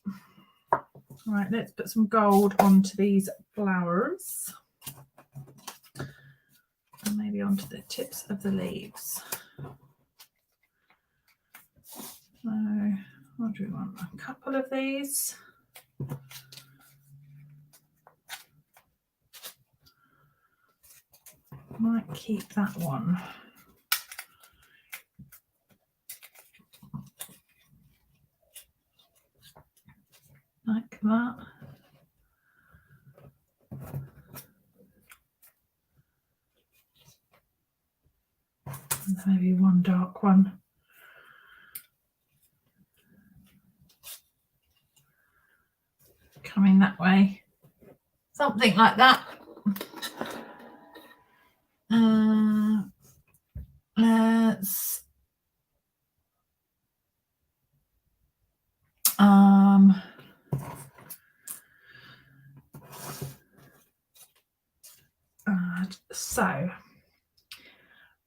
All right, let's put some gold onto these flowers. And maybe onto the tips of the leaves. So I'll do a couple of these. Might keep that one. Like that. And maybe one dark one. Coming that way. Something like that. Let's so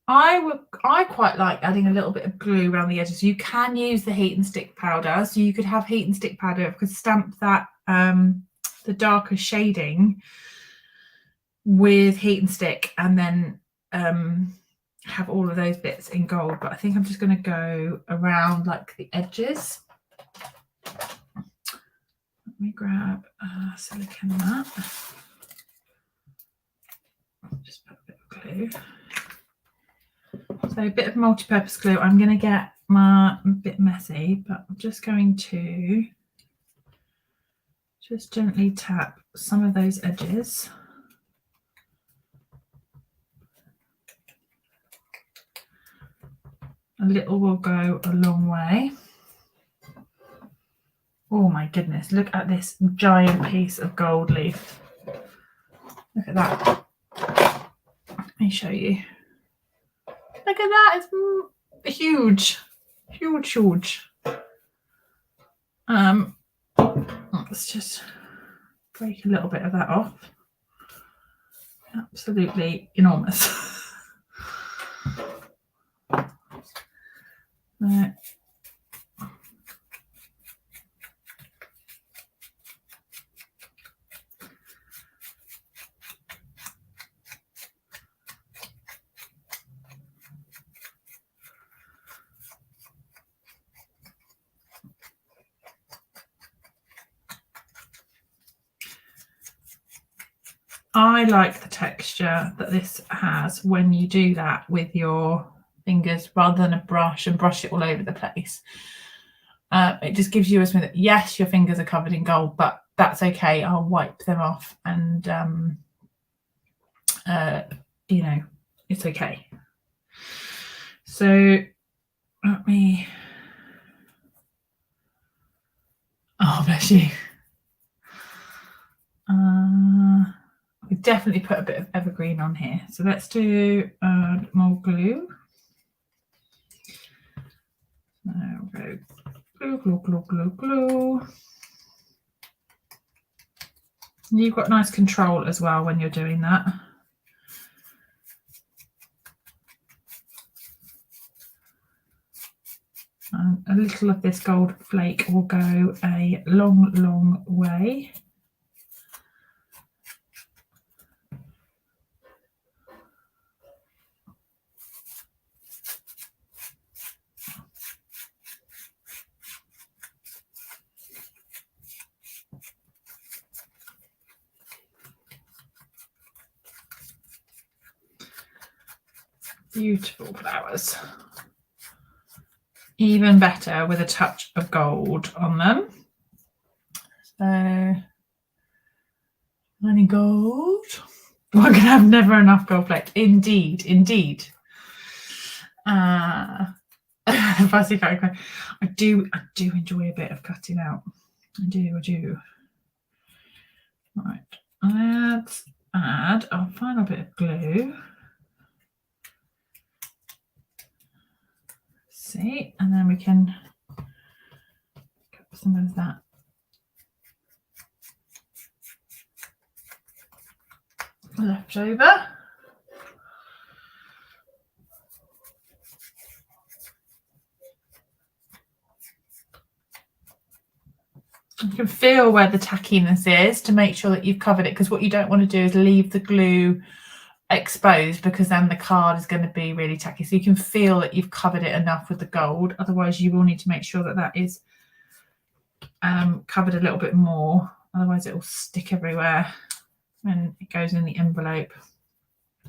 I quite like adding a little bit of glue around the edges. You can use the heat and stick powder, so you could have heat and stick powder, because stamp that the darker shading with heat and stick, and then have all of those bits in gold. But I think I'm just going to go around like the edges. Let me grab a silicone mat. Just put a bit of glue. So a bit of multi-purpose glue. I'm going to get my bit messy, but I'm just going to just gently tap some of those edges. A little will go a long way. Oh my goodness, look at this giant piece of gold leaf. Look at that. Let me show you. Look at that, it's huge, huge, huge. Let's just break a little bit of that off. Absolutely enormous. Right. I like the texture that this has when you do that with your fingers rather than a brush and brush it all over the place. It just gives you a smooth. Yes, your fingers are covered in gold, but that's okay. I'll wipe them off and, you know, it's okay. So let me... Oh, bless you. We definitely put a bit of evergreen on here. So let's do more glue. There we go. Glue, glue, glue, glue, glue. And you've got nice control as well when you're doing that. And a little of this gold flake will go a long, long way. Beautiful flowers. Even better with a touch of gold on them. So, any gold? We're going to have never enough gold flake. Indeed, indeed. Fussy cutting. I do enjoy a bit of cutting out. I do. Right, let's add our final bit of glue. See, and then we can cut some of that left over. You can feel where the tackiness is to make sure that you've covered it, because what you don't want to do is leave the glue exposed, because then the card is going to be really tacky. So you can feel that you've covered it enough with the gold. Otherwise, you will need to make sure that that is covered a little bit more. Otherwise, it will stick everywhere when it goes in the envelope.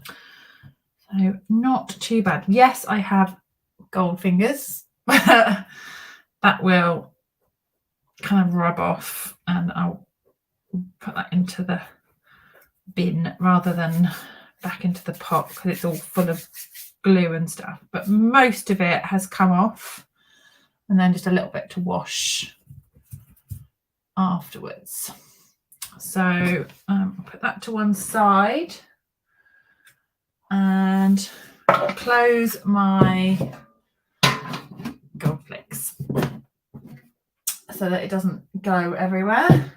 So not too bad. Yes, I have gold fingers. That will kind of rub off, and I'll put that into the bin rather than back into the pot because it's all full of glue and stuff. But most of it has come off, and then just a little bit to wash afterwards. So I'll put that to one side and close my gold flakes so that it doesn't go everywhere.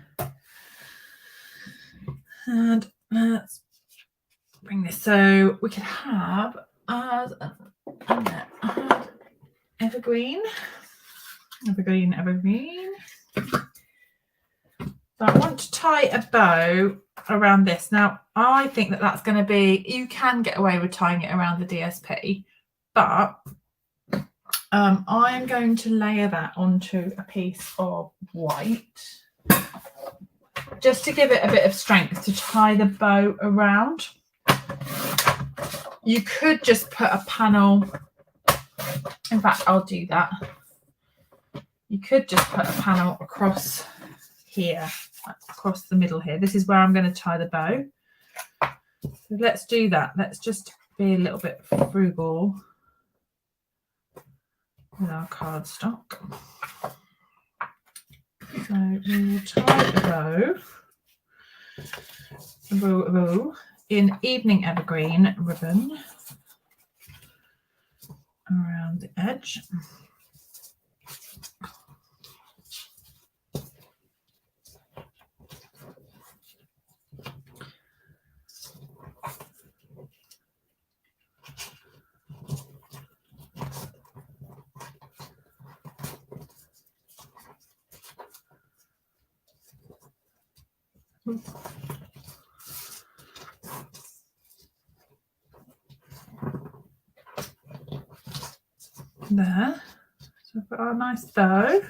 And let's bring this, so we can have evergreen. So I want to tie a bow around this. Now, I think that that's going to be, you can get away with tying it around the DSP, but I am going to layer that onto a piece of white just to give it a bit of strength to tie the bow around. You could just put a panel, in fact, I'll do that. You could just put a panel across here, across the middle here. This is where I'm going to tie the bow. So let's do that. Let's just be a little bit frugal with our cardstock. So we will tie the bow in evening evergreen ribbon around the edge. There. So I've got our nice bow.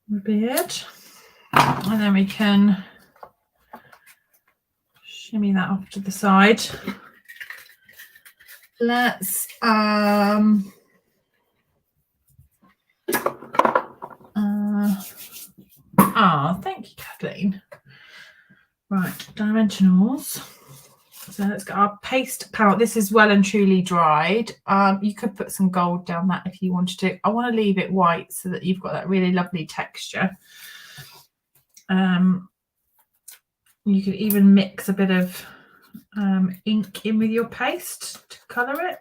The beard. And then we can shimmy that off to the side. Let's thank you, Kathleen. Right, dimensionals. So let's get our paste palette. This is well and truly dried. You could put some gold down that if you wanted to. I want to leave it white so that you've got that really lovely texture. You could even mix a bit of ink in with your paste to colour it.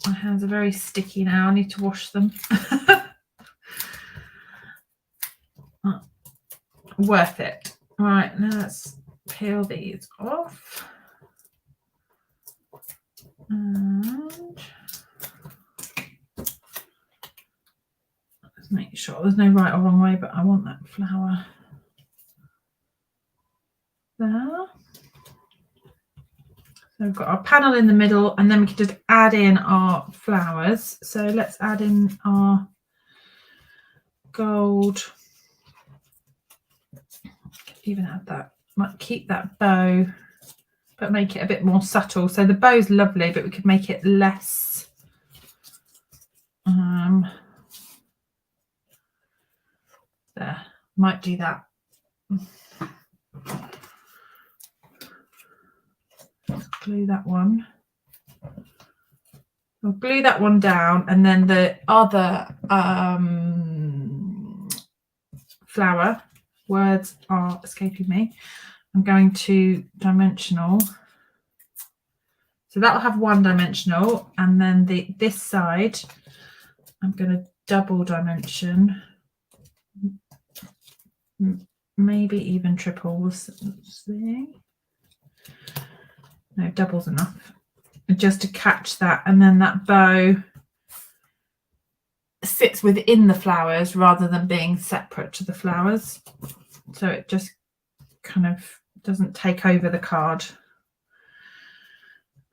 My hands are very sticky now. I need to wash them. Worth it. Right, now let's peel these off. And let's make sure there's no right or wrong way, but I want that flower there. So we've got our panel in the middle, and then we can just add in our flowers. So let's add in our gold. Even add that, might keep that bow, but make it a bit more subtle. So the bow's lovely, but we could make it less there, might do that. Glue that one. I'll glue that one down, and then the other flower, words are escaping me, I'm going to dimensional. So that'll have one dimensional, and then this side I'm going to double dimension, maybe even triple. We'll see. No, double's enough, just to catch that, and then that bow sits within the flowers rather than being separate to the flowers, so it just kind of doesn't take over the card.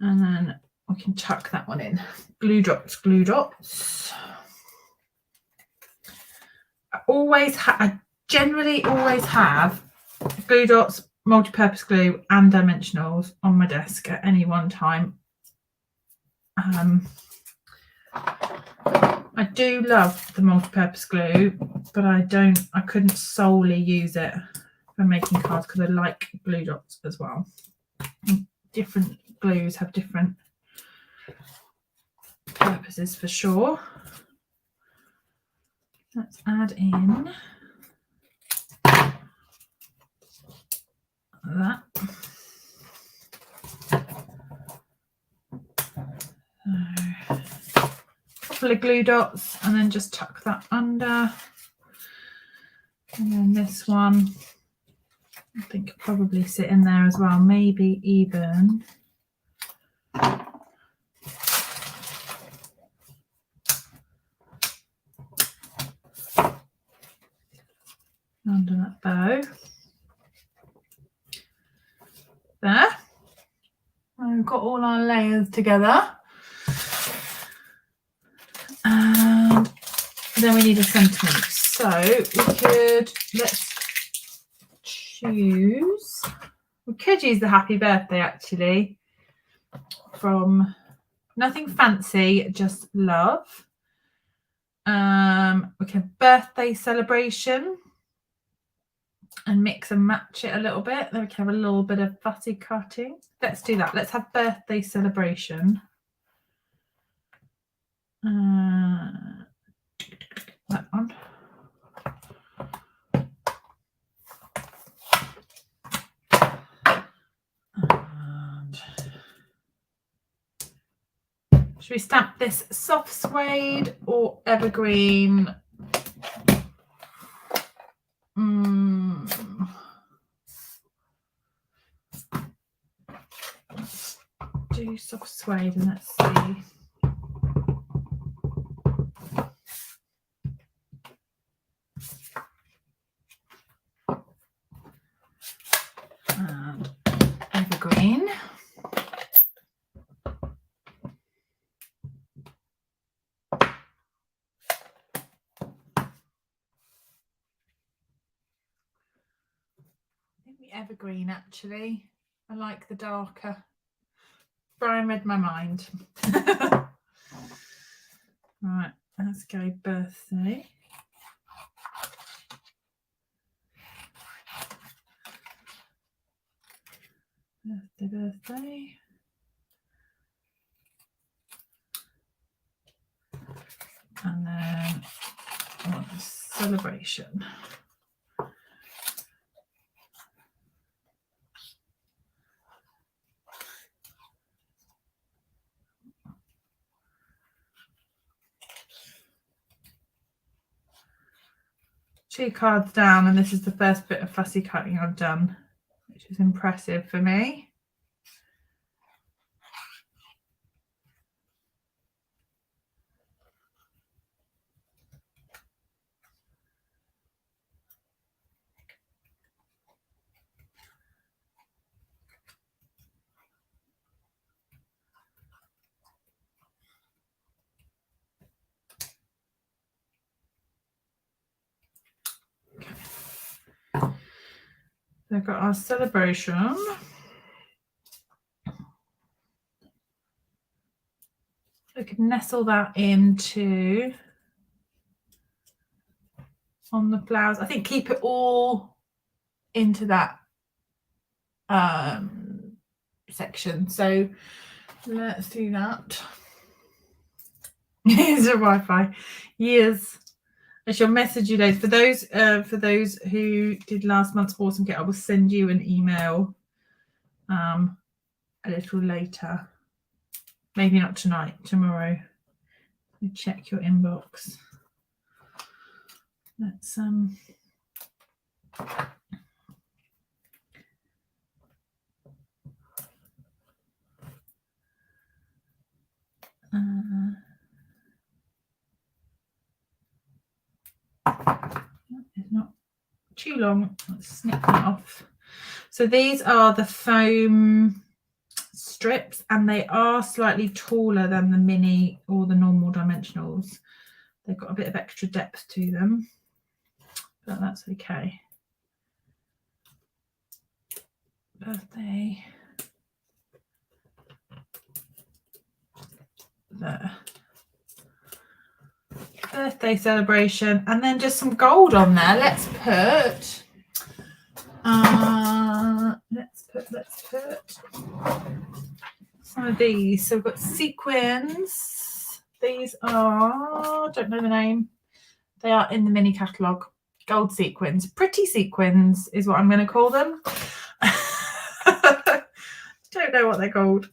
And then we can tuck that one in. Glue dots, glue dots. I generally always have glue dots, multi-purpose glue and dimensionals on my desk at any one time. I do love the multi-purpose glue, but I couldn't solely use it for making cards because I like glue dots as well. Different glues have different purposes for sure. Let's add in that. So, couple of glue dots, and then just tuck that under. And then this one, I think it'll probably sit in there as well, maybe even under that bow. There. And we've got all our layers together. And then we need a sentiment. So let's choose. We could use the happy birthday actually, from nothing fancy, just love. We can birthday celebration and mix and match it a little bit. Then we can have a little bit of fussy cutting. Let's do that. Let's have birthday celebration. That one. And should we stamp this soft suede or evergreen? do soft suede and let's see. And evergreen. Evergreen, actually. I like the darker. Brian read my mind. Right, let's go birthday. Birthday. And then celebration. Two cards down, and this is the first bit of fussy cutting I've done, which is impressive for me. We've got our celebration. We can nestle that into on the flowers. I think keep it all into that section. So let's do that. Here's a Wi-Fi. Yes. I shall message you those. For those who did last month's Awesome Kit, I will send you an email a little later. Maybe not tonight, tomorrow. You check your inbox. Let's it's not too long. Let's snip that off. So these are the foam strips, and they are slightly taller than the mini or the normal dimensionals. They've got a bit of extra depth to them, but that's okay. Birthday. There. Birthday celebration, and then just some gold on there. Let's put some of these. So we've got sequins. These are, don't know the name. They are in the mini catalogue. Gold sequins. Pretty sequins is what I'm going to call them. Don't know what they're called.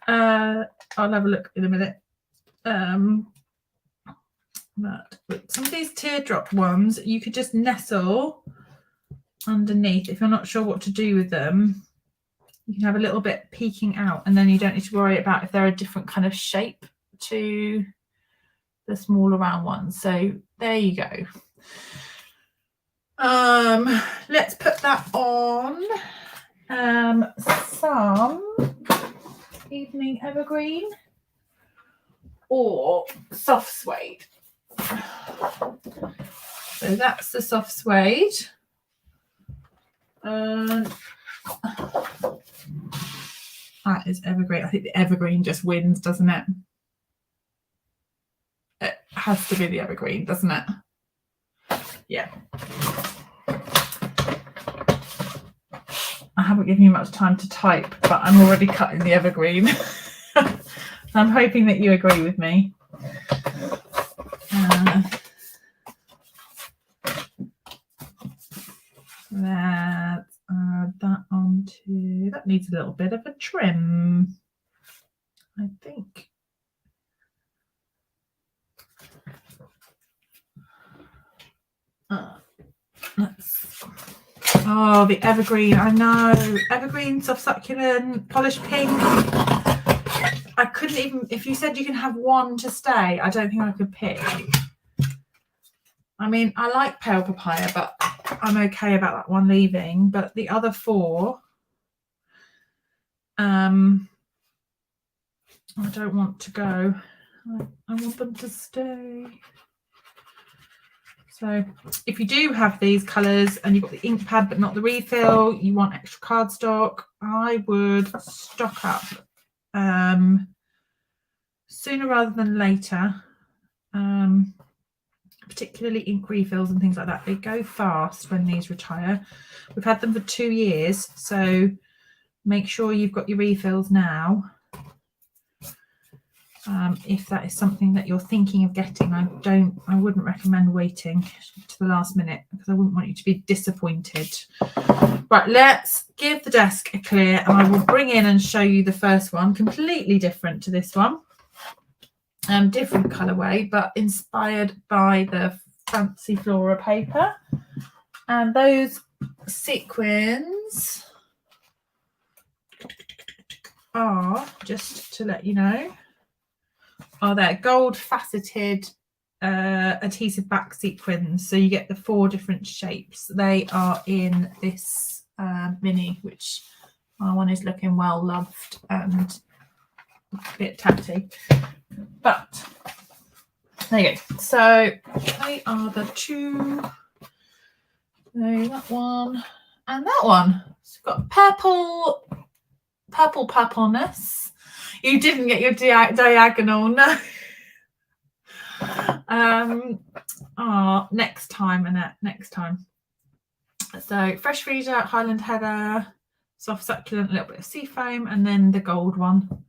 I'll have a look in a minute. But some of these teardrop ones, you could just nestle underneath. If you're not sure what to do with them, you can have a little bit peeking out, and then you don't need to worry about if they're a different kind of shape to the smaller round ones. So there you go. Let's put that on some evening evergreen or soft suede. So that's the soft suede. That is evergreen. I think the evergreen just wins, doesn't it? It has to be the evergreen, doesn't it? Yeah. I haven't given you much time to type, but I'm already cutting the evergreen. So I'm hoping that you agree with me. Let's add that onto, that needs a little bit of a trim, I think. Oh, the evergreen, I know. Evergreen, soft succulent, polished pink. I couldn't even, if you said you can have one to stay, I don't think I could pick. I mean, I like pale papaya, but I'm okay about that one leaving. But the other 4, I don't want to go. I want them to stay. So if you do have these colours and you've got the ink pad but not the refill, you want extra cardstock, I would stock up sooner rather than later. Particularly ink refills and things like that. They go fast when these retire. We've had them for 2 years, so make sure you've got your refills now. If that is something that you're thinking of getting, I wouldn't recommend waiting to the last minute because I wouldn't want you to be disappointed. Right, let's give the desk a clear and I will bring in and show you the first one, completely different to this one. Different colourway, but inspired by the Fancy Flora paper. And those sequins are, just to let you know, are their gold faceted adhesive back sequins. So you get the 4 different shapes. They are in this mini, which my one is looking well loved and a bit tatty. But there you go. So they are the 2. So that one and that one. So we've got purpleness. You didn't get your diagonal, no. Next time, Annette, next time. So fresh freezer, Highland heather, soft succulent, a little bit of sea foam, and then the gold one.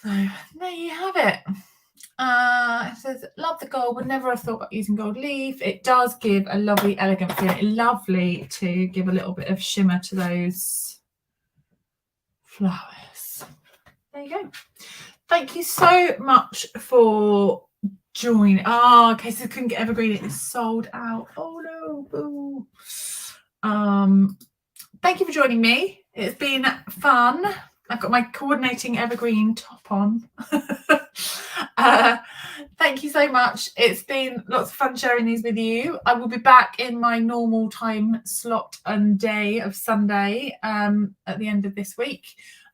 So there you have it. It says, love the gold, would never have thought about using gold leaf. It does give a lovely, elegant feeling. Lovely to give a little bit of shimmer to those flowers. There you go. Thank you so much for joining. Oh, okay, so I couldn't get evergreen. It is sold out. Oh no, boo. Thank you for joining me. It's been fun. I've got my coordinating evergreen top on. Thank you so much. It's been lots of fun sharing these with you. I will be back in my normal time slot and day of Sunday at the end of this week.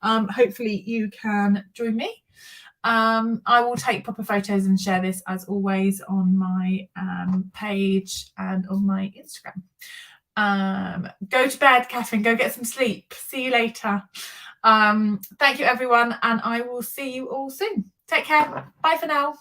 Hopefully you can join me. I will take proper photos and share this as always on my page and on my Instagram. Go to bed, Catherine. Go get some sleep. See you later. Thank you, everyone, and I will see you all soon. Take care. Bye for now.